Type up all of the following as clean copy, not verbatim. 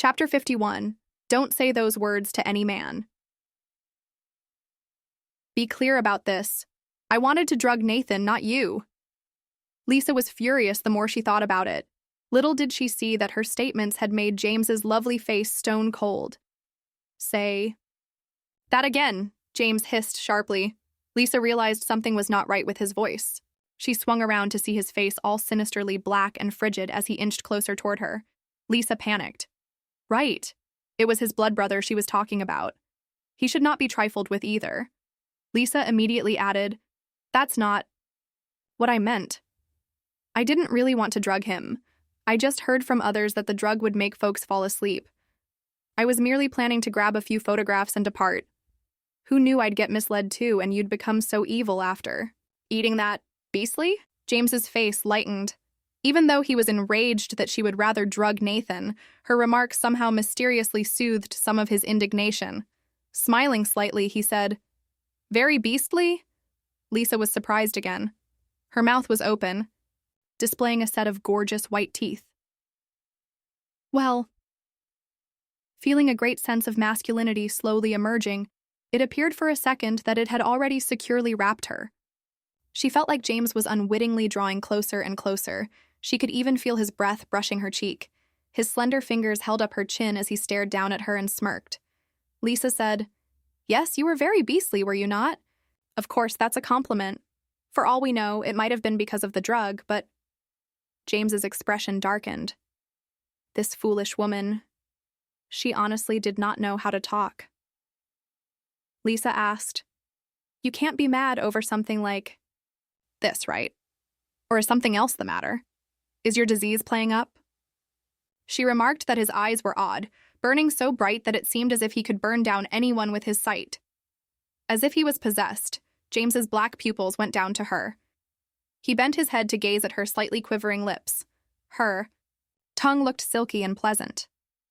Chapter 51. Don't say those words to any man. Be clear about this. I wanted to drug Nathan, not you. Lisa was furious the more she thought about it. Little did she see that her statements had made James's lovely face stone cold. Say that again, James hissed sharply. Lisa realized something was not right with his voice. She swung around to see his face all sinisterly black and frigid as he inched closer toward her. Lisa panicked. Right. It was his blood brother she was talking about. He should not be trifled with either. Lisa immediately added, "That's not what I meant. I didn't really want to drug him. I just heard from others that the drug would make folks fall asleep. I was merely planning to grab a few photographs and depart. Who knew I'd get misled too and you'd become so evil after? Eating that beastly?" James's face lightened. Even though he was enraged that she would rather drug Nathan, her remark somehow mysteriously soothed some of his indignation. Smiling slightly, he said, "Very beastly?" Lisa was surprised again. Her mouth was open, displaying a set of gorgeous white teeth. Well, feeling a great sense of masculinity slowly emerging, it appeared for a second that it had already securely wrapped her. She felt like James was unwittingly drawing closer and closer. She could even feel his breath brushing her cheek. His slender fingers held up her chin as he stared down at her and smirked. Lisa said, "Yes, you were very beastly, were you not? Of course, that's a compliment. For all we know, it might have been because of the drug, but..." James's expression darkened. This foolish woman. She honestly did not know how to talk. Lisa asked, "You can't be mad over something like this, right? Or is something else the matter? Is your disease playing up?" She remarked that his eyes were odd, burning so bright that it seemed as if he could burn down anyone with his sight. As if he was possessed, James's black pupils went down to her. He bent his head to gaze at her slightly quivering lips. Her tongue looked silky and pleasant.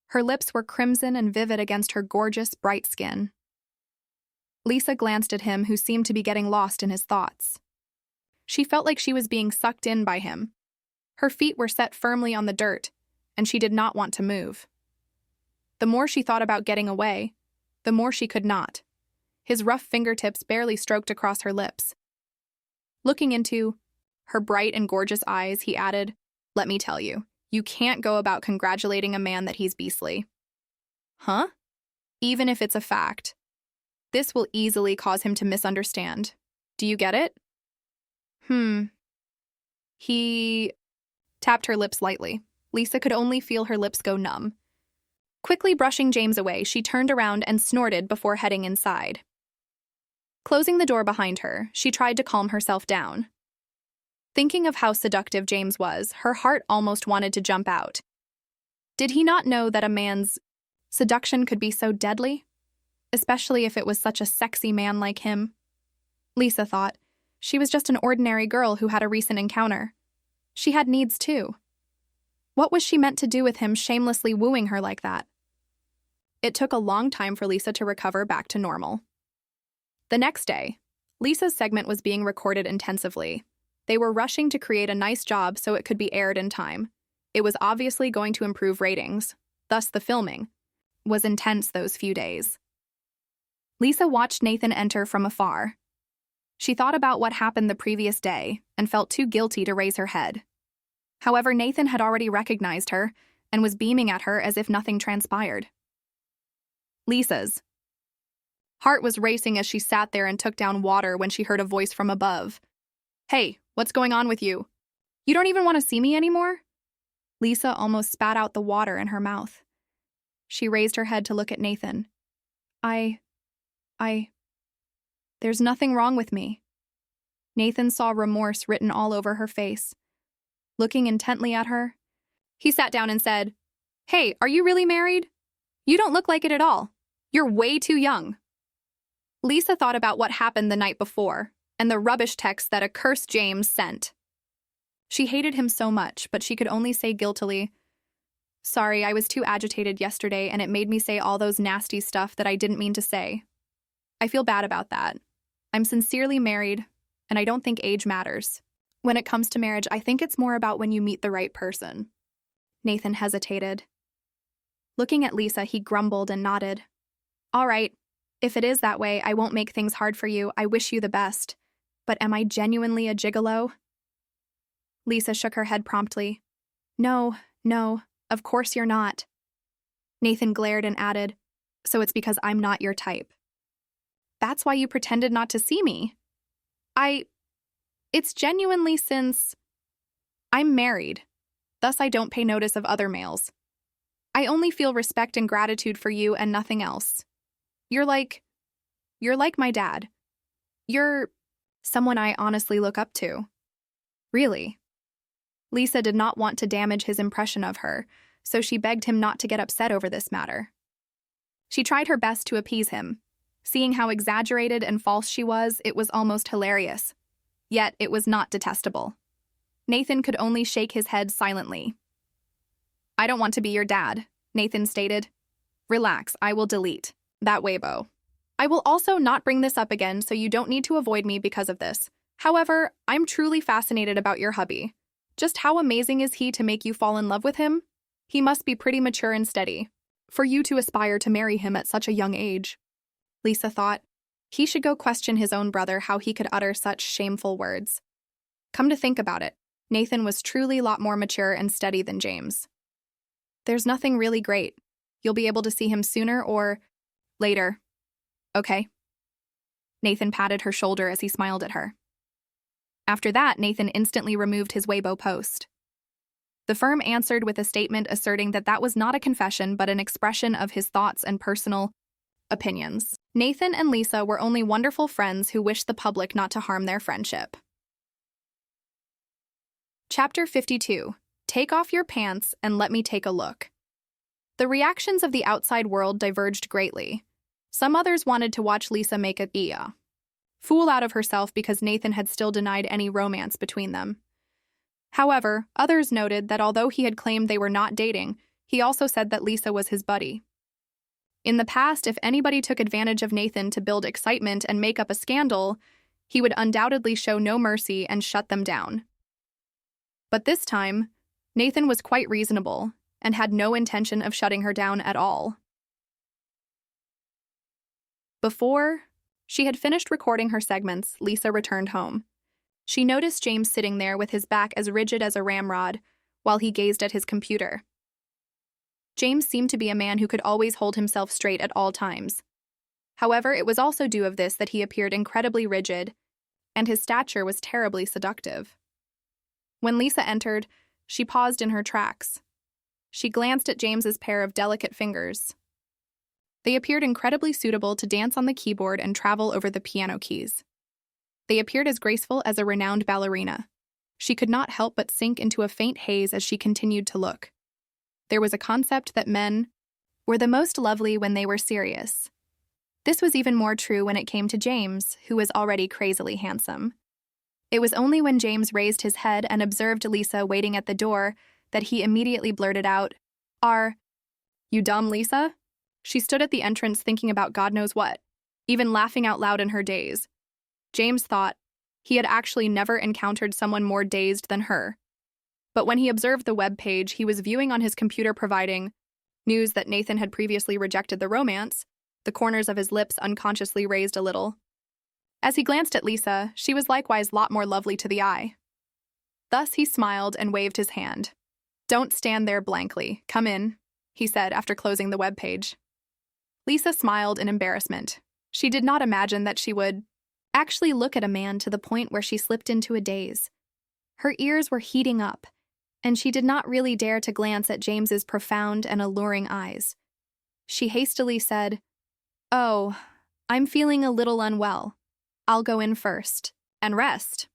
Her lips were crimson and vivid against her gorgeous, bright skin. Lisa glanced at him, who seemed to be getting lost in his thoughts. She felt like she was being sucked in by him. Her feet were set firmly on the dirt, and she did not want to move. The more she thought about getting away, the more she could not. His rough fingertips barely stroked across her lips. Looking into her bright and gorgeous eyes, he added, "Let me tell you, you can't go about congratulating a man that he's beastly." Huh? Even if it's a fact. This will easily cause him to misunderstand. Do you get it? He tapped her lips lightly. Lisa could only feel her lips go numb. Quickly brushing James away, she turned around and snorted before heading inside. Closing the door behind her, she tried to calm herself down. Thinking of how seductive James was, her heart almost wanted to jump out. Did he not know that a man's seduction could be so deadly? Especially if it was such a sexy man like him. Lisa thought. She was just an ordinary girl who had a recent encounter. She had needs too. What was she meant to do with him shamelessly wooing her like that? It took a long time for Lisa to recover back to normal. The next day, Lisa's segment was being recorded intensively. They were rushing to create a nice job so it could be aired in time. It was obviously going to improve ratings, thus the filming was intense those few days. Lisa watched Nathan enter from afar. She thought about what happened the previous day and felt too guilty to raise her head. However, Nathan had already recognized her and was beaming at her as if nothing transpired. Lisa's heart was racing as she sat there and took down water when she heard a voice from above. "Hey, what's going on with you? You don't even want to see me anymore?" Lisa almost spat out the water in her mouth. She raised her head to look at Nathan. There's nothing wrong with me." Nathan saw remorse written all over her face. Looking intently at her, he sat down and said, "Hey, are you really married? You don't look like it at all. You're way too young." Lisa thought about what happened the night before and the rubbish text that accursed James sent. She hated him so much, but she could only say guiltily, "Sorry, I was too agitated yesterday and it made me say all those nasty stuff that I didn't mean to say. I feel bad about that. I'm sincerely married, and I don't think age matters. When it comes to marriage, I think it's more about when you meet the right person." Nathan hesitated. Looking at Lisa, he grumbled and nodded. All right, if it is that way, I won't make things hard for you. I wish you the best. But am I genuinely a gigolo? Lisa shook her head promptly. No, of course you're not. Nathan glared and added, so it's because I'm not your type. That's why you pretended not to see me. It's genuinely since I'm married, thus I don't pay notice of other males. I only feel respect and gratitude for you and nothing else. You're like my dad. You're someone I honestly look up to. Really? Lisa did not want to damage his impression of her, so she begged him not to get upset over this matter. She tried her best to appease him. Seeing how exaggerated and false she was, it was almost hilarious. Yet it was not detestable. Nathan could only shake his head silently. I don't want to be your dad, Nathan stated. Relax, I will delete that Weibo. I will also not bring this up again, so you don't need to avoid me because of this. However, I'm truly fascinated about your hubby. Just how amazing is he to make you fall in love with him? He must be pretty mature and steady for you to aspire to marry him at such a young age. Lisa thought, he should go question his own brother how he could utter such shameful words. Come to think about it, Nathan was truly a lot more mature and steady than James. There's nothing really great. You'll be able to see him sooner or later. Okay? Nathan patted her shoulder as he smiled at her. After that, Nathan instantly removed his Weibo post. The firm answered with a statement asserting that that was not a confession but an expression of his thoughts and personal opinions. Nathan and Lisa were only wonderful friends who wished the public not to harm their friendship. Chapter 52. Take off your pants and let me take a look. The reactions of the outside world diverged greatly. Some others wanted to watch Lisa make a fool out of herself because Nathan had still denied any romance between them. However, others noted that although he had claimed they were not dating, he also said that Lisa was his buddy. In the past, if anybody took advantage of Nathan to build excitement and make up a scandal, he would undoubtedly show no mercy and shut them down. But this time, Nathan was quite reasonable and had no intention of shutting her down at all. Before she had finished recording her segments, Lisa returned home. She noticed James sitting there with his back as rigid as a ramrod while he gazed at his computer. James seemed to be a man who could always hold himself straight at all times. However, it was also due of this that he appeared incredibly rigid, and his stature was terribly seductive. When Lisa entered, she paused in her tracks. She glanced at James's pair of delicate fingers. They appeared incredibly suitable to dance on the keyboard and travel over the piano keys. They appeared as graceful as a renowned ballerina. She could not help but sink into a faint haze as she continued to look. There was a concept that men were the most lovely when they were serious. This was even more true when it came to James, who was already crazily handsome. It was only when James raised his head and observed Lisa waiting at the door that he immediately blurted out, "Are you dumb, Lisa?" She stood at the entrance thinking about God knows what, even laughing out loud in her daze. James thought he had actually never encountered someone more dazed than her. But when he observed the web page he was viewing on his computer providing news that Nathan had previously rejected the romance, the corners of his lips unconsciously raised a little. As he glanced at Lisa, she was likewise a lot more lovely to the eye. Thus he smiled and waved his hand. "Don't stand there blankly. Come in," he said after closing the web page. Lisa smiled in embarrassment. She did not imagine that she would actually look at a man to the point where she slipped into a daze. Her ears were heating up, and she did not really dare to glance at James's profound and alluring eyes. She hastily said, "Oh, I'm feeling a little unwell. I'll go in first and rest."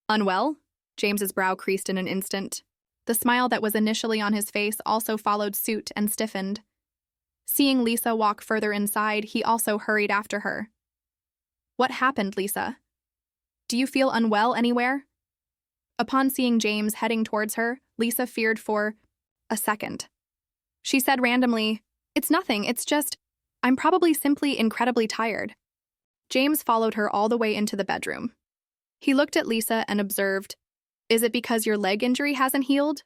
"Unwell?" James's brow creased in an instant. The smile that was initially on his face also followed suit and stiffened. Seeing Lisa walk further inside, he also hurried after her. "What happened, Lisa? Do you feel unwell anywhere?" Upon seeing James heading towards her, Lisa feared for a second. She said randomly, "It's nothing, it's just, I'm probably simply incredibly tired." James followed her all the way into the bedroom. He looked at Lisa and observed, "Is it because your leg injury hasn't healed?"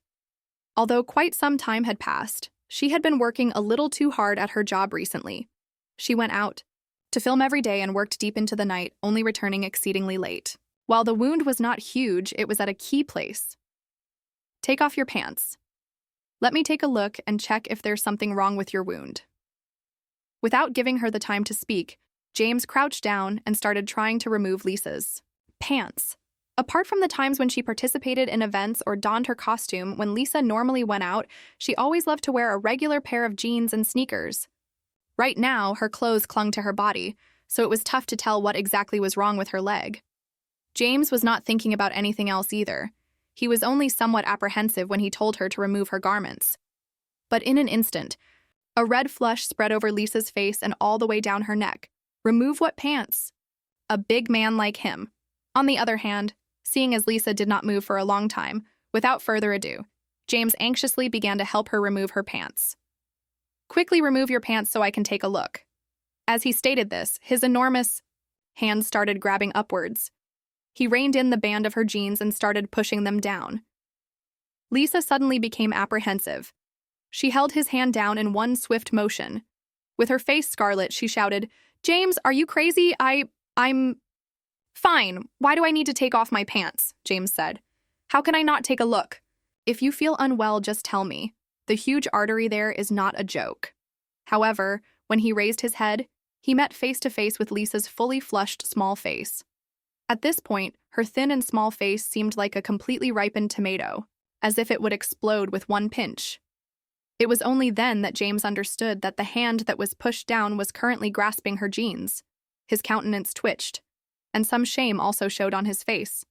Although quite some time had passed, She had been working a little too hard at her job recently. She went out to film every day and worked deep into the night, only returning exceedingly late. While the wound was not huge, it was at a key place. Take off your pants. Let me take a look and check if there's something wrong with your wound. Without giving her the time to speak, James crouched down and started trying to remove Lisa's pants. Apart from the times when she participated in events or donned her costume, when Lisa normally went out, she always loved to wear a regular pair of jeans and sneakers. Right now, her clothes clung to her body, so it was tough to tell what exactly was wrong with her leg. James was not thinking about anything else either. He was only somewhat apprehensive when he told her to remove her garments. But in an instant, a red flush spread over Lisa's face and all the way down her neck. Remove what pants? A big man like him. On the other hand, seeing as Lisa did not move for a long time, without further ado, James anxiously began to help her remove her pants. Quickly remove your pants so I can take a look. As he stated this, his enormous hands started grabbing upwards. He reined in the band of her jeans and started pushing them down. Lisa suddenly became apprehensive. She held his hand down in one swift motion. With her face scarlet, she shouted, "James, are you crazy? I'm fine. Why do I need to take off my pants?" James said. "How can I not take a look? If you feel unwell, just tell me. The huge artery there is not a joke." However, when he raised his head, he met face to face with Lisa's fully flushed small face. At this point, her thin and small face seemed like a completely ripened tomato, as if it would explode with one pinch. It was only then that James understood that the hand that was pushed down was currently grasping her jeans. His countenance twitched, and some shame also showed on his face.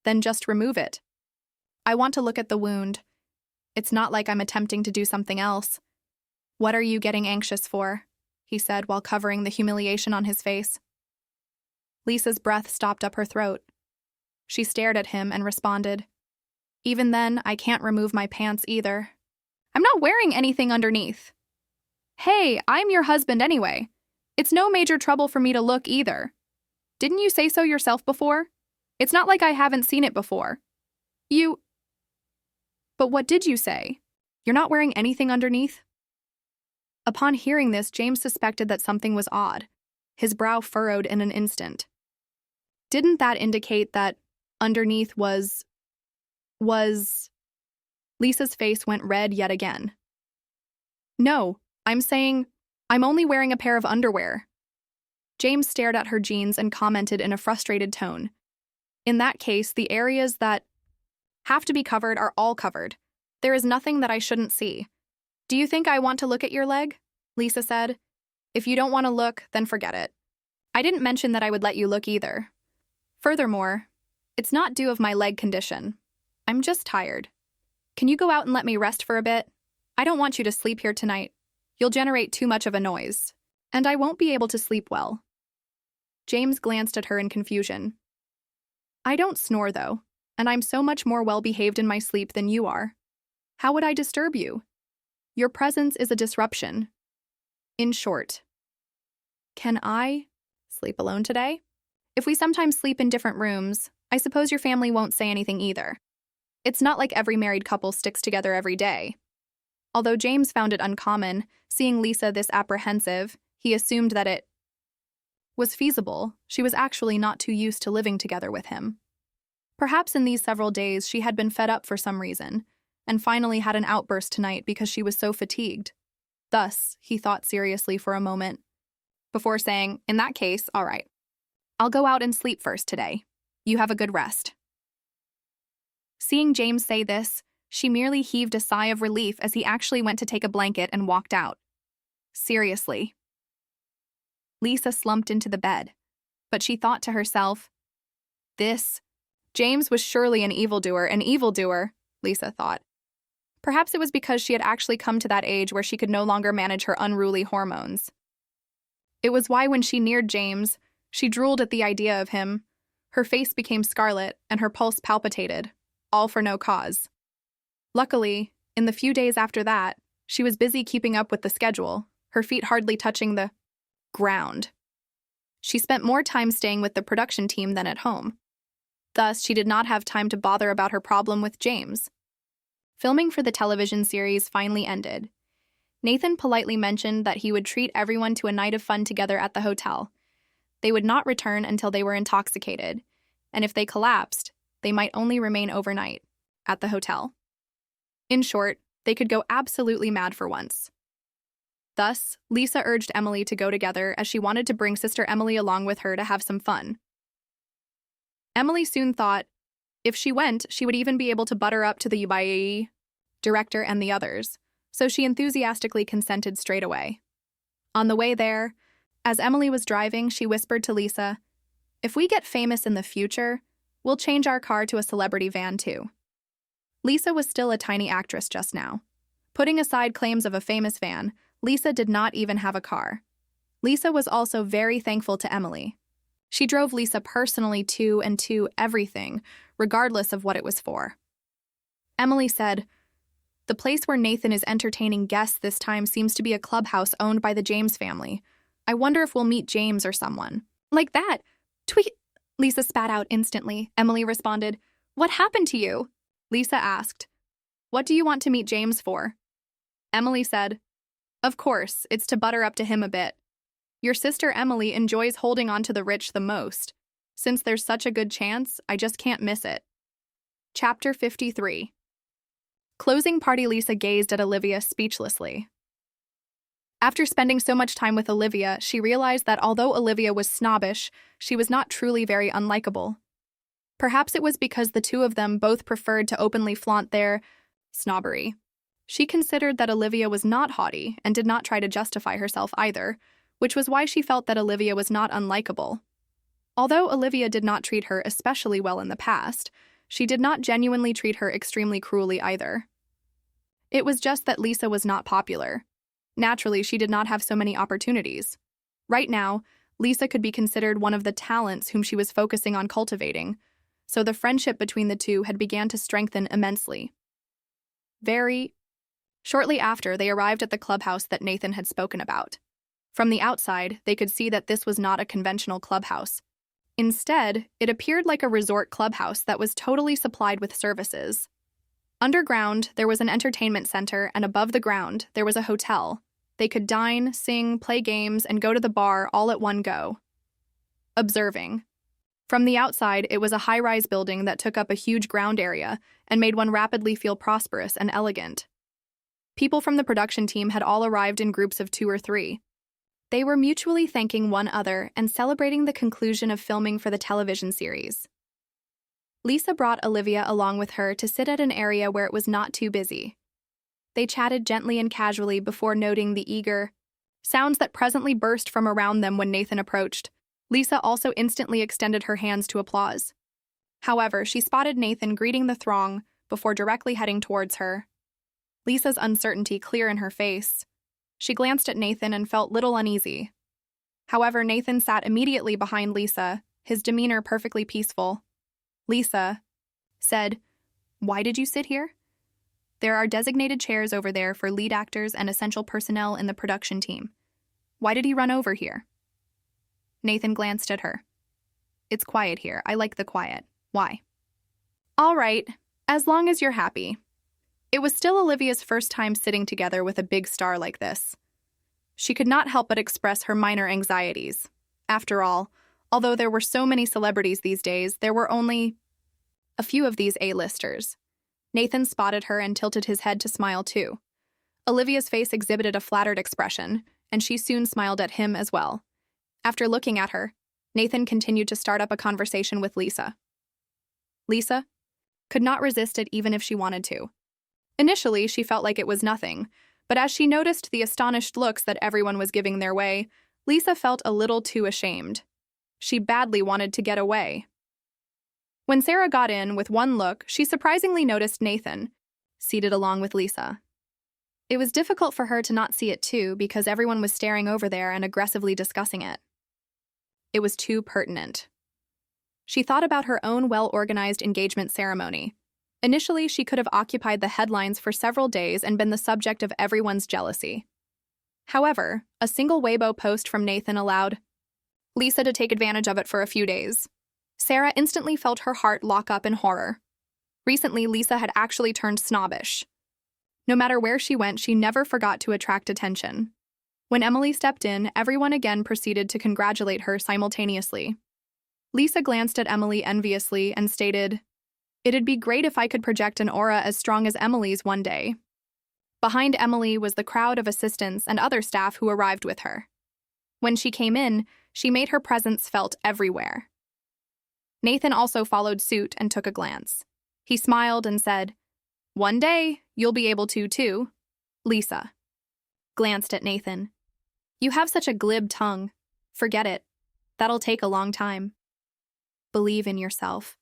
"Then just remove it. I want to look at the wound. It's not like I'm attempting to do something else." "What are you getting anxious for?" he said while covering the humiliation on his face. Lisa's breath stopped up her throat. She stared at him and responded, "Even then, I can't remove my pants either. I'm not wearing anything underneath." "Hey, I'm your husband anyway. It's no major trouble for me to look either. Didn't you say so yourself before? It's not like I haven't seen it before." "You..." "But what did you say? You're not wearing anything underneath?" Upon hearing this, James suspected that something was odd. His brow furrowed in an instant. Didn't that indicate that underneath was... Lisa's face went red yet again. "No, I'm saying I'm only wearing a pair of underwear." James stared at her jeans and commented in a frustrated tone. "In that case, the areas that have to be covered are all covered. There is nothing that I shouldn't see." "Do you think I want to look at your leg?" Lisa said. "If you don't want to look, then forget it. I didn't mention that I would let you look either. Furthermore, it's not due of my leg condition. I'm just tired. Can you go out and let me rest for a bit? I don't want you to sleep here tonight. You'll generate too much of a noise, and I won't be able to sleep well." James glanced at her in confusion. "I don't snore, though, and I'm so much more well-behaved in my sleep than you are. How would I disturb you? Your presence is a disruption. In short, can I sleep alone today? If we sometimes sleep in different rooms, I suppose your family won't say anything either. It's not like every married couple sticks together every day." Although James found it uncommon, seeing Lisa this apprehensive, he assumed that it was feasible. She was actually not too used to living together with him. Perhaps in these several days she had been fed up for some reason, and finally had an outburst tonight because she was so fatigued. Thus, he thought seriously for a moment, before saying, "In that case, all right. I'll go out and sleep first today. You have a good rest." Seeing James say this, she merely heaved a sigh of relief as he actually went to take a blanket and walked out. Seriously. Lisa slumped into the bed, but she thought to herself, James was surely an evildoer, Lisa thought. Perhaps it was because she had actually come to that age where she could no longer manage her unruly hormones. It was why when she neared James, she drooled at the idea of him. Her face became scarlet and her pulse palpitated, all for no cause. Luckily, in the few days after that, she was busy keeping up with the schedule, her feet hardly touching the ground. She spent more time staying with the production team than at home. Thus, she did not have time to bother about her problem with James. Filming for the television series finally ended. Nathan politely mentioned that he would treat everyone to a night of fun together at the hotel. They would not return until they were intoxicated, and if they collapsed, they might only remain overnight at the hotel. In short, they could go absolutely mad for once. Thus, Lisa urged Emily to go together as she wanted to bring sister Emily along with her to have some fun. Emily soon thought, if she went, she would even be able to butter up to the UBIE director and the others, so she enthusiastically consented straight away. On the way there, as Emily was driving, she whispered to Lisa, "If we get famous in the future, we'll change our car to a celebrity van too." Lisa was still a tiny actress just now. Putting aside claims of a famous van, Lisa did not even have a car. Lisa was also very thankful to Emily. She drove Lisa personally to and to everything, regardless of what it was for. Emily said, "The place where Nathan is entertaining guests this time seems to be a clubhouse owned by the James family. I wonder if we'll meet James or someone." "Like that? Tweet!" Lisa spat out instantly. Emily responded, "What happened to you?" Lisa asked, "What do you want to meet James for?" Emily said, "Of course, it's to butter up to him a bit. Your sister Emily enjoys holding on to the rich the most. Since there's such a good chance, I just can't miss it." Chapter 53. Closing party. Lisa gazed at Olivia speechlessly. After spending so much time with Olivia, she realized that although Olivia was snobbish, she was not truly very unlikable. Perhaps it was because the two of them both preferred to openly flaunt their snobbery. She considered that Olivia was not haughty and did not try to justify herself either, which was why she felt that Olivia was not unlikable. Although Olivia did not treat her especially well in the past, she did not genuinely treat her extremely cruelly either. It was just that Lisa was not popular. Naturally, she did not have so many opportunities. Right now, Lisa could be considered one of the talents whom she was focusing on cultivating, so the friendship between the two had begun to strengthen immensely. Shortly after, they arrived at the clubhouse that Nathan had spoken about. From the outside, they could see that this was not a conventional clubhouse. Instead, it appeared like a resort clubhouse that was totally supplied with services. Underground, there was an entertainment center, and above the ground, there was a hotel. They could dine, sing, play games, and go to the bar all at one go. Observing. From the outside, it was a high-rise building that took up a huge ground area and made one rapidly feel prosperous and elegant. People from the production team had all arrived in groups of 2 or 3. They were mutually thanking one another and celebrating the conclusion of filming for the television series. Lisa brought Olivia along with her to sit at an area where it was not too busy. They chatted gently and casually before noting the eager sounds that presently burst from around them when Nathan approached. Lisa also instantly extended her hands to applause. However, she spotted Nathan greeting the throng before directly heading towards her. Lisa's uncertainty clear in her face. She glanced at Nathan and felt little uneasy. However, Nathan sat immediately behind Lisa, his demeanor perfectly peaceful. Lisa said, "Why did you sit here?" "There are designated chairs over there for lead actors and essential personnel in the production team." "Why did he run over here?" Nathan glanced at her. "It's quiet here. I like the quiet. Why?" "All right, as long as you're happy." It was still Olivia's first time sitting together with a big star like this. She could not help but express her minor anxieties. After all, although there were so many celebrities these days, there were only a few of these A-listers. Nathan spotted her and tilted his head to smile too. Olivia's face exhibited a flattered expression, and she soon smiled at him as well. After looking at her, Nathan continued to start up a conversation with Lisa. Lisa could not resist it even if she wanted to. Initially, she felt like it was nothing, but as she noticed the astonished looks that everyone was giving their way, Lisa felt a little too ashamed. She badly wanted to get away. When Sarah got in, with one look, she surprisingly noticed Nathan, seated along with Lisa. It was difficult for her to not see it too because everyone was staring over there and aggressively discussing it. It was too pertinent. She thought about her own well-organized engagement ceremony. Initially, she could have occupied the headlines for several days and been the subject of everyone's jealousy. However, a single Weibo post from Nathan allowed Lisa to take advantage of it for a few days. Sarah instantly felt her heart lock up in horror. Recently, Lisa had actually turned snobbish. No matter where she went, she never forgot to attract attention. When Emily stepped in, everyone again proceeded to congratulate her simultaneously. Lisa glanced at Emily enviously and stated, "It'd be great if I could project an aura as strong as Emily's one day." Behind Emily was the crowd of assistants and other staff who arrived with her. When she came in, she made her presence felt everywhere. Nathan also followed suit and took a glance. He smiled and said, "One day, you'll be able to, too." Lisa glanced at Nathan. "You have such a glib tongue. Forget it. That'll take a long time. Believe in yourself.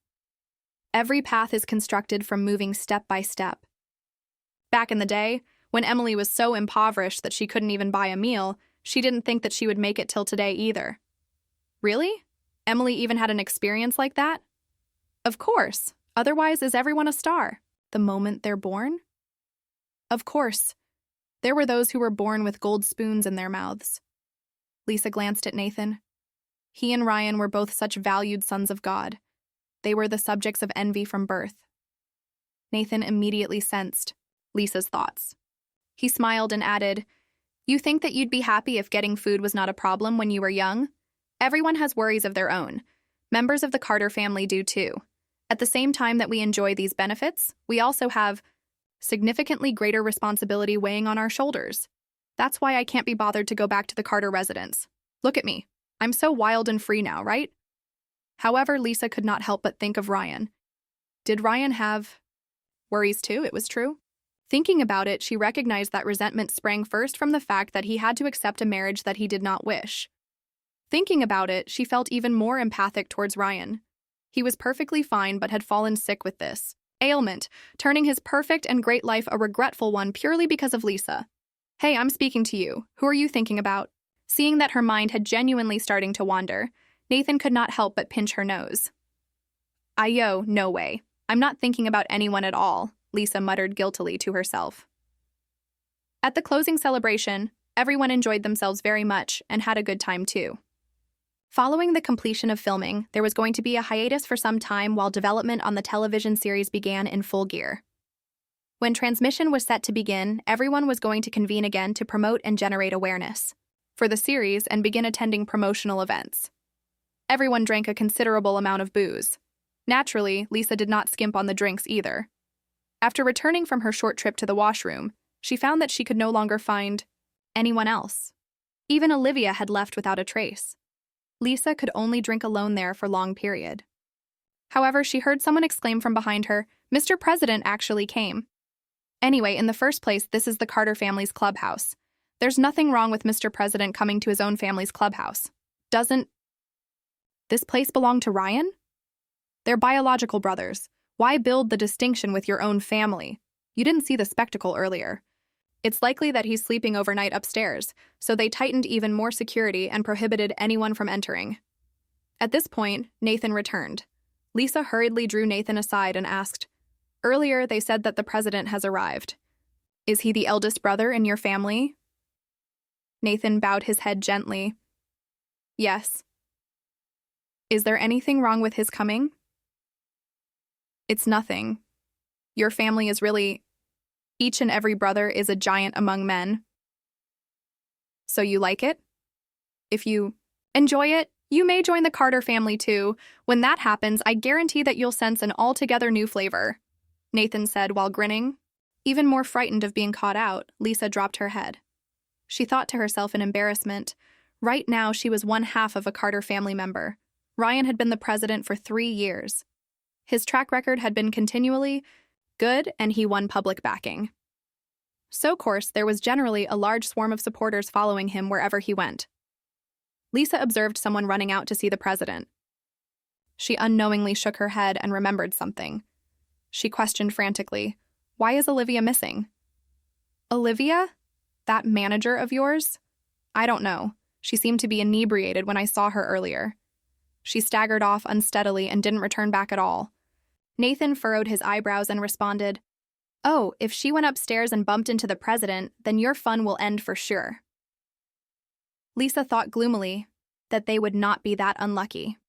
Every path is constructed from moving step by step." Back in the day, when Emily was so impoverished that she couldn't even buy a meal, she didn't think that she would make it till today either. Really? Emily even had an experience like that? Of course. Otherwise, is everyone a star the moment they're born? Of course. There were those who were born with gold spoons in their mouths. Lisa glanced at Nathan. He and Ryan were both such valued sons of God. They were the subjects of envy from birth. Nathan immediately sensed Lisa's thoughts. He smiled and added, "You think that you'd be happy if getting food was not a problem when you were young? Everyone has worries of their own. Members of the Carter family do too. At the same time that we enjoy these benefits, we also have significantly greater responsibility weighing on our shoulders. That's why I can't be bothered to go back to the Carter residence. Look at me. I'm so wild and free now, right?" However, Lisa could not help but think of Ryan. Did Ryan have worries too? It was true. Thinking about it, she recognized that resentment sprang first from the fact that he had to accept a marriage that he did not wish. Thinking about it, she felt even more empathic towards Ryan. He was perfectly fine but had fallen sick with this ailment, turning his perfect and great life a regretful one purely because of Lisa. "Hey, I'm speaking to you. Who are you thinking about?" Seeing that her mind had genuinely starting to wander, Nathan could not help but pinch her nose. "Ayo, no way. I'm not thinking about anyone at all," Lisa muttered guiltily to herself. At the closing celebration, everyone enjoyed themselves very much and had a good time too. Following the completion of filming, there was going to be a hiatus for some time while development on the television series began in full gear. When transmission was set to begin, everyone was going to convene again to promote and generate awareness for the series and begin attending promotional events. Everyone drank a considerable amount of booze. Naturally, Lisa did not skimp on the drinks either. After returning from her short trip to the washroom, she found that she could no longer find anyone else. Even Olivia had left without a trace. Lisa could only drink alone there for long period. However, she heard someone exclaim from behind her, "Mr. President actually came." Anyway, in the first place, this is the Carter family's clubhouse. There's nothing wrong with Mr. President coming to his own family's clubhouse. Doesn't this place belong to Ryan? They're biological brothers. Why build the distinction with your own family? You didn't see the spectacle earlier. It's likely that he's sleeping overnight upstairs, so they tightened even more security and prohibited anyone from entering. At this point, Nathan returned. Lisa hurriedly drew Nathan aside and asked, "Earlier, they said that the president has arrived. Is he the eldest brother in your family?" Nathan bowed his head gently. "Yes." "Is there anything wrong with his coming?" "It's nothing. Your family is really... Each and every brother is a giant among men." "So you like it? If you enjoy it, you may join the Carter family too. When that happens, I guarantee that you'll sense an altogether new flavor," Nathan said while grinning. Even more frightened of being caught out, Lisa dropped her head. She thought to herself in embarrassment. Right now, she was one half of a Carter family member. Ryan had been the president for 3 years. His track record had been continually good, and he won public backing. So, of course, there was generally a large swarm of supporters following him wherever he went. Lisa observed someone running out to see the president. She unknowingly shook her head and remembered something. She questioned frantically, "Why is Olivia missing?" "Olivia? That manager of yours?" "I don't know. She seemed to be inebriated when I saw her earlier. She staggered off unsteadily and didn't return back at all." Nathan furrowed his eyebrows and responded, "Oh, if she went upstairs and bumped into the president, then your fun will end for sure." Lisa thought gloomily that they would not be that unlucky.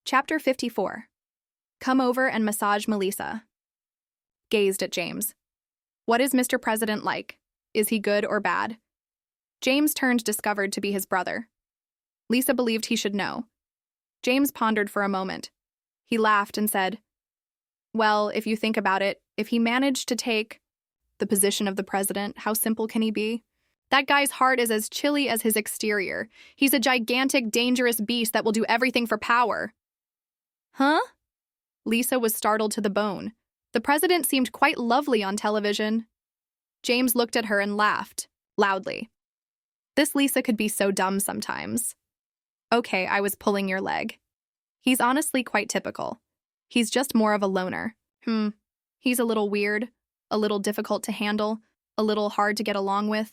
Chapter 54. Come over and massage Melissa. gazed at James. What is Mr. President like? Is he good or bad? James turned, discovered to be his brother. Lisa believed he should know. James pondered for a moment. He laughed and said, well, if you think about it, if he managed to take the position of the president, how simple can he be? That guy's heart is as chilly as his exterior. He's a gigantic, dangerous beast that will do everything for power. Huh? Lisa was startled to the bone. The president seemed quite lovely on television. James looked at her and laughed, loudly. This Lisa could be so dumb sometimes. Okay, I was pulling your leg. He's honestly quite typical. He's just more of a loner. He's a little weird, a little difficult to handle, a little hard to get along with,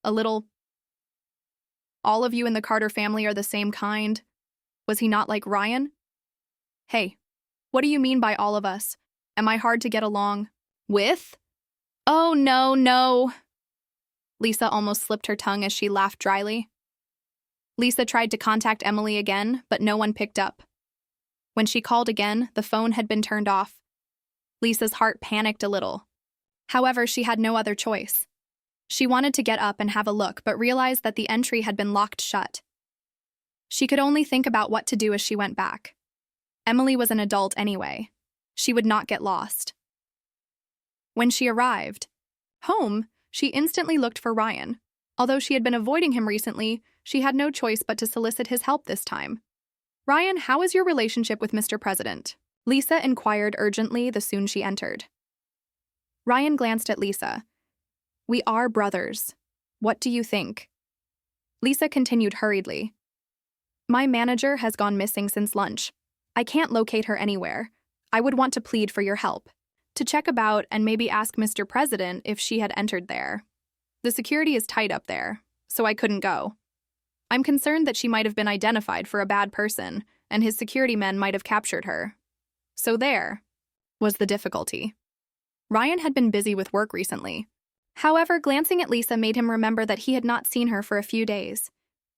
a little... All of you in the Carter family are the same kind. Was he not like Ryan? Hey, what do you mean by all of us? Am I hard to get along with? Oh, no. Lisa almost slipped her tongue as she laughed dryly. Lisa tried to contact Emily again, but no one picked up. When she called again, the phone had been turned off. Lisa's heart panicked a little. However, she had no other choice. She wanted to get up and have a look, but realized that the entry had been locked shut. She could only think about what to do as she went back. Emily was an adult anyway. She would not get lost. When she arrived home, she instantly looked for Ryan. Although she had been avoiding him recently, she had no choice but to solicit his help this time. Ryan, how is your relationship with Mr. President? Lisa inquired urgently the soon she entered. Ryan glanced at Lisa. We are brothers. What do you think? Lisa continued hurriedly. My manager has gone missing since lunch. I can't locate her anywhere. I would want to plead for your help. To check about and maybe ask Mr. President if she had entered there. The security is tight up there, so I couldn't go. I'm concerned that she might have been identified for a bad person, and his security men might have captured her. So there was the difficulty. Ryan had been busy with work recently. However, glancing at Lisa made him remember that he had not seen her for a few days.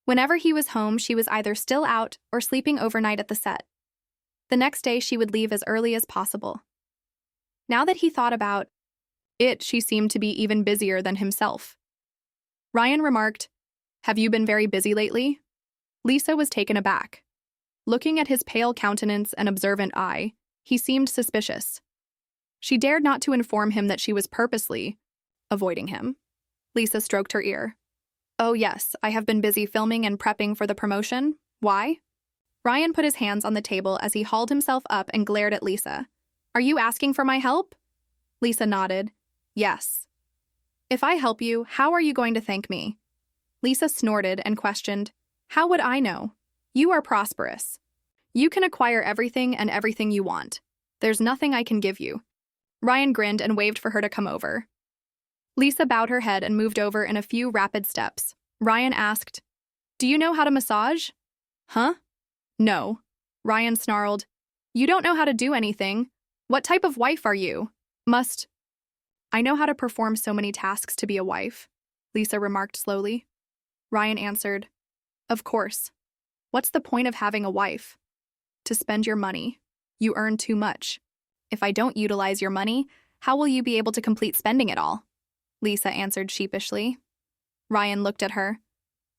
Whenever he was home, she was either still out or sleeping overnight at the set. The next day, she would leave as early as possible. Now that he thought about it, she seemed to be even busier than himself. Ryan remarked, Have you been very busy lately? Lisa was taken aback. Looking at his pale countenance and observant eye, he seemed suspicious. She dared not to inform him that she was purposely avoiding him. Lisa stroked her ear. Oh yes, I have been busy filming and prepping for the promotion. Why? Ryan put his hands on the table as he hauled himself up and glared at Lisa. Are you asking for my help? Lisa nodded. Yes. If I help you, how are you going to thank me? Lisa snorted and questioned, How would I know? You are prosperous. You can acquire everything and everything you want. There's nothing I can give you. Ryan grinned and waved for her to come over. Lisa bowed her head and moved over in a few rapid steps. Ryan asked, Do you know how to massage? Huh? No. Ryan snarled. You don't know how to do anything. What type of wife are you? I know how to perform so many tasks to be a wife, Lisa remarked slowly. Ryan answered, Of course. What's the point of having a wife? To spend your money. You earn too much. If I don't utilize your money, how will you be able to complete spending it all? Lisa answered sheepishly. Ryan looked at her.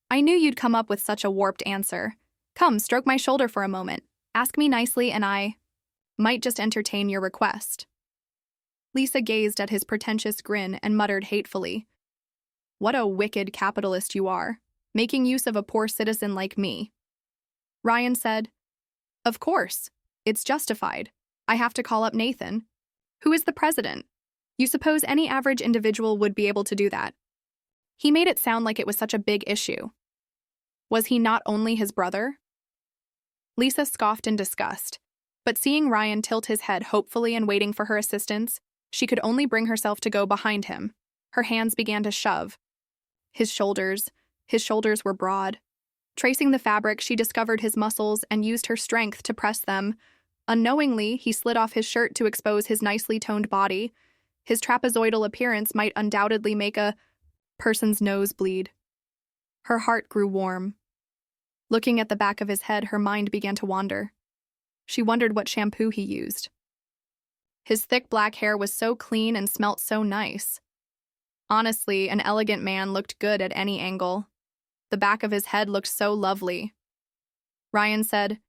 I knew you'd come up with such a warped answer. Come, stroke my shoulder for a moment. Ask me nicely and I might just entertain your request. Lisa gazed at his pretentious grin and muttered hatefully, What a wicked capitalist you are, making use of a poor citizen like me. Ryan said, Of course. It's justified. I have to call up Nathan. Who is the president? You suppose any average individual would be able to do that? He made it sound like it was such a big issue. Was he not only his brother? Lisa scoffed in disgust, but seeing Ryan tilt his head hopefully and waiting for her assistance, she could only bring herself to go behind him. Her hands began to shove. His shoulders were broad. Tracing the fabric, she discovered his muscles and used her strength to press them. Unknowingly, he slid off his shirt to expose his nicely toned body. His trapezoidal appearance might undoubtedly make a person's nose bleed. Her heart grew warm. Looking at the back of his head, her mind began to wander. She wondered what shampoo he used. His thick black hair was so clean and smelt so nice. Honestly, an elegant man looked good at any angle. The back of his head looked so lovely. Ryan said,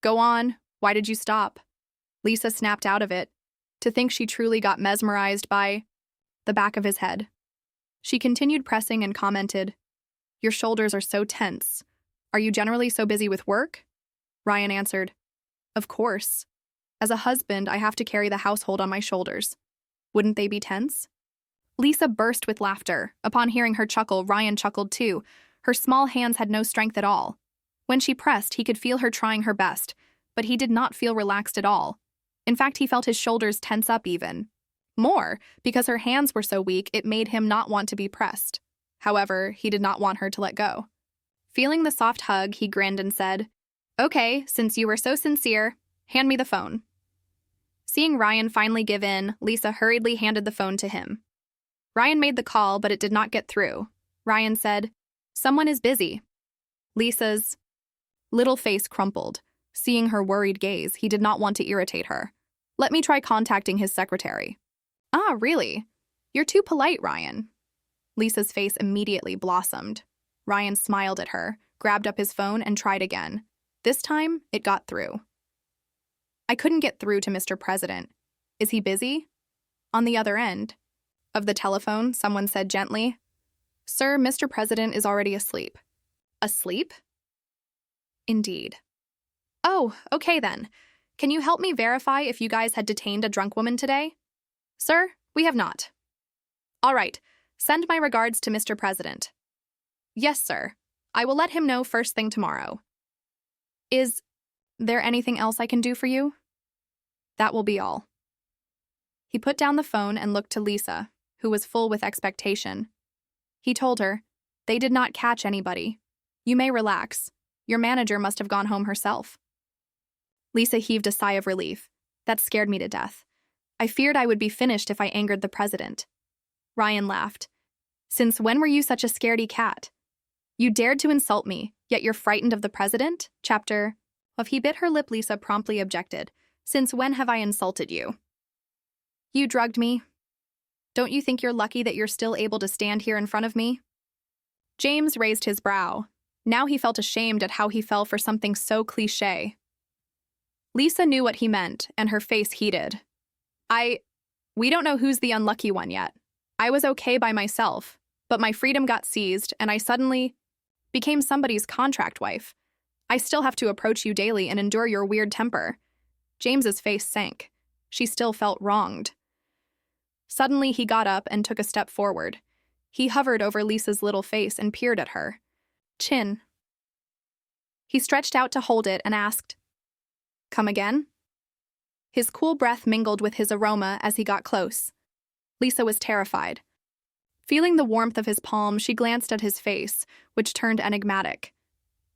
"Go on, why did you stop?" Lisa snapped out of it, to think she truly got mesmerized by the back of his head. She continued pressing and commented, "Your shoulders are so tense. Are you generally so busy with work?" Ryan answered, "Of course. As a husband, I have to carry the household on my shoulders. Wouldn't they be tense?" Lisa burst with laughter. Upon hearing her chuckle, Ryan chuckled too. Her small hands had no strength at all. When she pressed, he could feel her trying her best, but he did not feel relaxed at all. In fact, he felt his shoulders tense up even more, because her hands were so weak it made him not want to be pressed. However, he did not want her to let go. Feeling the soft hug, he grinned and said, "Okay, since you were so sincere, hand me the phone." Seeing Ryan finally give in, Lisa hurriedly handed the phone to him. Ryan made the call, but it did not get through. Ryan said, "Someone is busy." Lisa's little face crumpled. Seeing her worried gaze, he did not want to irritate her. "Let me try contacting his secretary." "Ah, really? You're too polite, Ryan." Lisa's face immediately blossomed. Ryan smiled at her, grabbed up his phone, and tried again. This time, it got through. "I couldn't get through to Mr. President. Is he busy?" On the other end of the telephone, someone said gently, "Sir, Mr. President is already asleep." "Asleep?" "Indeed." "Oh, okay then. Can you help me verify if you guys had detained a drunk woman today?" "Sir, we have not." "All right. Send my regards to Mr. President." "Yes, sir. I will let him know first thing tomorrow." "Is there anything else I can do for you?" "That will be all." He put down the phone and looked to Lisa, who was full with expectation. He told her, "They did not catch anybody. You may relax. Your manager must have gone home herself." Lisa heaved a sigh of relief. "That scared me to death. I feared I would be finished if I angered the president." Ryan laughed. "Since when were you such a scaredy cat? You dared to insult me, yet you're frightened of the president?" Chapter. If he bit her lip, Lisa promptly objected. "Since when have I insulted you?" "You drugged me. Don't you think you're lucky that you're still able to stand here in front of me?" James raised his brow. Now he felt ashamed at how he fell for something so cliché. Lisa knew what he meant, and her face heated. We don't know who's the unlucky one yet. I was okay by myself, but my freedom got seized, and I suddenly became somebody's contract wife. I still have to approach you daily and endure your weird temper." James's face sank. She still felt wronged. Suddenly, he got up and took a step forward. He hovered over Lisa's little face and peered at her. "Chin." He stretched out to hold it and asked, "Come again?" His cool breath mingled with his aroma as he got close. Lisa was terrified. Feeling the warmth of his palm, she glanced at his face, which turned enigmatic.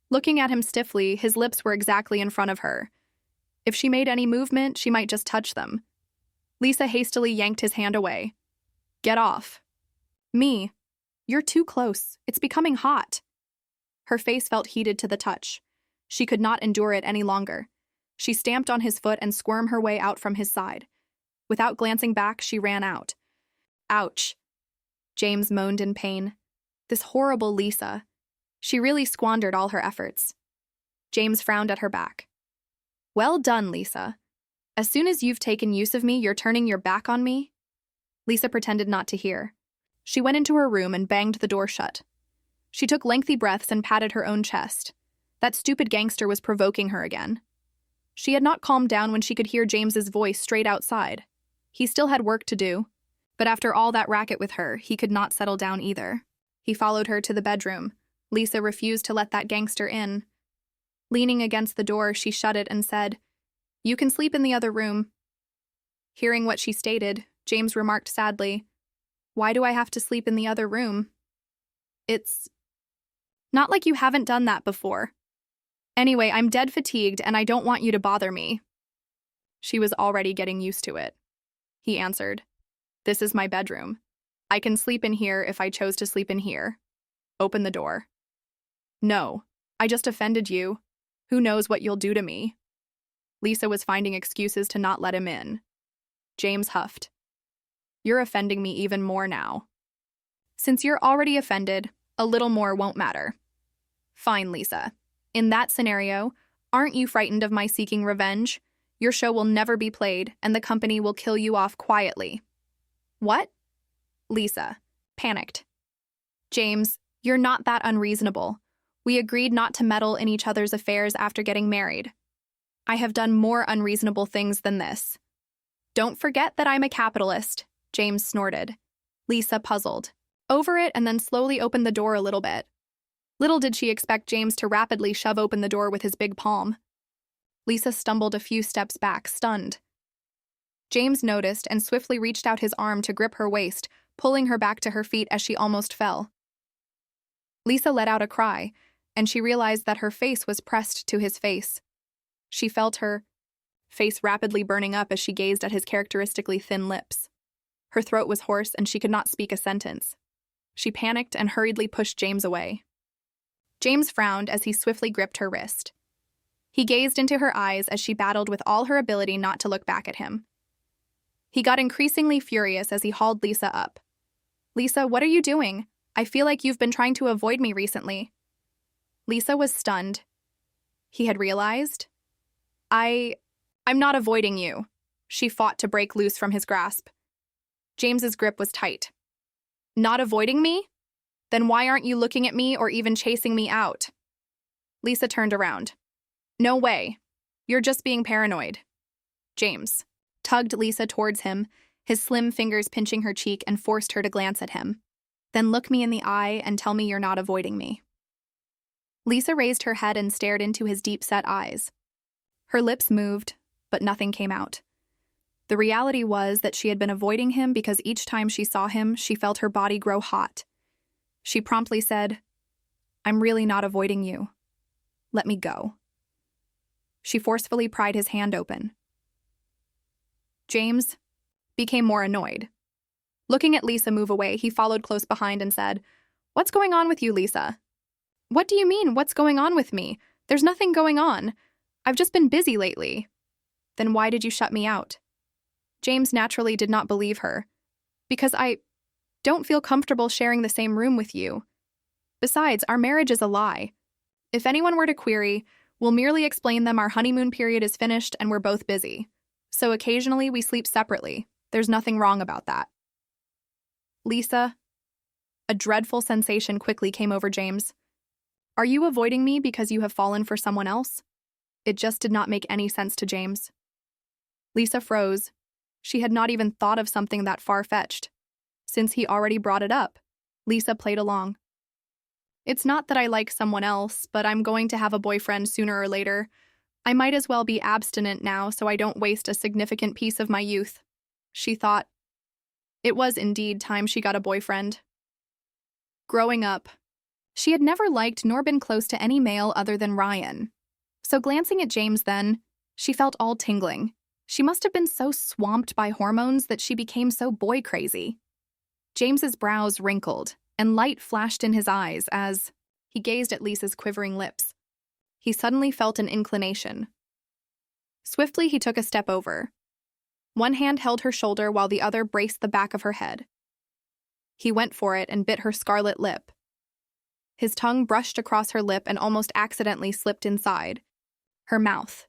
Looking at him stiffly, his lips were exactly in front of her. If she made any movement, she might just touch them. Lisa hastily yanked his hand away. "Get off." "Me. You're too close. It's becoming hot." Her face felt heated to the touch. She could not endure it any longer. She stamped on his foot and squirmed her way out from his side. Without glancing back, she ran out. "Ouch." James moaned in pain. This horrible Lisa. She really squandered all her efforts. James frowned at her back. "Well done, Lisa. As soon as you've taken use of me, you're turning your back on me?" Lisa pretended not to hear. She went into her room and banged the door shut. She took lengthy breaths and patted her own chest. That stupid gangster was provoking her again. She had not calmed down when she could hear James's voice straight outside. He still had work to do, but after all that racket with her, he could not settle down either. He followed her to the bedroom. Lisa refused to let that gangster in. Leaning against the door, she shut it and said, "You can sleep in the other room." Hearing what she stated, James remarked sadly, "Why do I have to sleep in the other room? It's not like you haven't done that before. Anyway, I'm dead fatigued and I don't want you to bother me." She was already getting used to it. He answered, "This is my bedroom. I can sleep in here if I chose to sleep in here. Open the door." "No, I just offended you. Who knows what you'll do to me?" Lisa was finding excuses to not let him in. James huffed. You're offending me even more now. Since you're already offended, a little more won't matter. Fine, Lisa. In that scenario, aren't you frightened of my seeking revenge? Your show will never be played, and the company will kill you off quietly. What? Lisa, panicked. James, you're not that unreasonable. We agreed not to meddle in each other's affairs after getting married. I have done more unreasonable things than this. Don't forget that I'm a capitalist, James snorted. Lisa puzzled over it and then slowly opened the door a little bit. Little did she expect James to rapidly shove open the door with his big palm. Lisa stumbled a few steps back, stunned. James noticed and swiftly reached out his arm to grip her waist, pulling her back to her feet as she almost fell. Lisa let out a cry, and she realized that her face was pressed to his face. She felt her face rapidly burning up as she gazed at his characteristically thin lips. Her throat was hoarse and she could not speak a sentence. She panicked and hurriedly pushed James away. James frowned as he swiftly gripped her wrist. He gazed into her eyes as she battled with all her ability not to look back at him. He got increasingly furious as he hauled Lisa up. Lisa, what are you doing? I feel like you've been trying to avoid me recently. Lisa was stunned. He had realized. I'm not avoiding you. She fought to break loose from his grasp. James's grip was tight. Not avoiding me? Then why aren't you looking at me or even chasing me out? Lisa turned around. No way. You're just being paranoid. James tugged Lisa towards him, his slim fingers pinching her cheek, and forced her to glance at him. Then look me in the eye and tell me you're not avoiding me. Lisa raised her head and stared into his deep-set eyes. Her lips moved, but nothing came out. The reality was that she had been avoiding him because each time she saw him, she felt her body grow hot. She promptly said, I'm really not avoiding you. Let me go. She forcefully pried his hand open. James became more annoyed. Looking at Lisa move away, he followed close behind and said, What's going on with you, Lisa? What do you mean, what's going on with me? There's nothing going on. I've just been busy lately. Then why did you shut me out? James naturally did not believe her. Because I don't feel comfortable sharing the same room with you. Besides, our marriage is a lie. If anyone were to query, we'll merely explain them our honeymoon period is finished and we're both busy. So occasionally we sleep separately. There's nothing wrong about that. Lisa, a dreadful sensation quickly came over James. Are you avoiding me because you have fallen for someone else? It just did not make any sense to James. Lisa froze. She had not even thought of something that far-fetched. Since he already brought it up, Lisa played along. It's not that I like someone else, but I'm going to have a boyfriend sooner or later. I might as well be abstinent now so I don't waste a significant piece of my youth, she thought. It was indeed time she got a boyfriend. Growing up, she had never liked nor been close to any male other than Ryan. So glancing at James then, she felt all tingling. She must have been so swamped by hormones that she became so boy-crazy. James's brows wrinkled, and light flashed in his eyes as he gazed at Lisa's quivering lips. He suddenly felt an inclination. Swiftly, he took a step over. One hand held her shoulder while the other braced the back of her head. He went for it and bit her scarlet lip. His tongue brushed across her lip and almost accidentally slipped inside her mouth.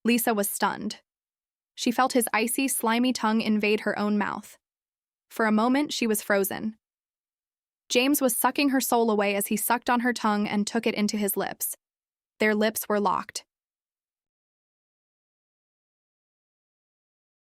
Lisa was stunned. She felt his icy, slimy tongue invade her own mouth. For a moment, she was frozen. James was sucking her soul away as he sucked on her tongue and took it into his lips. Their lips were locked.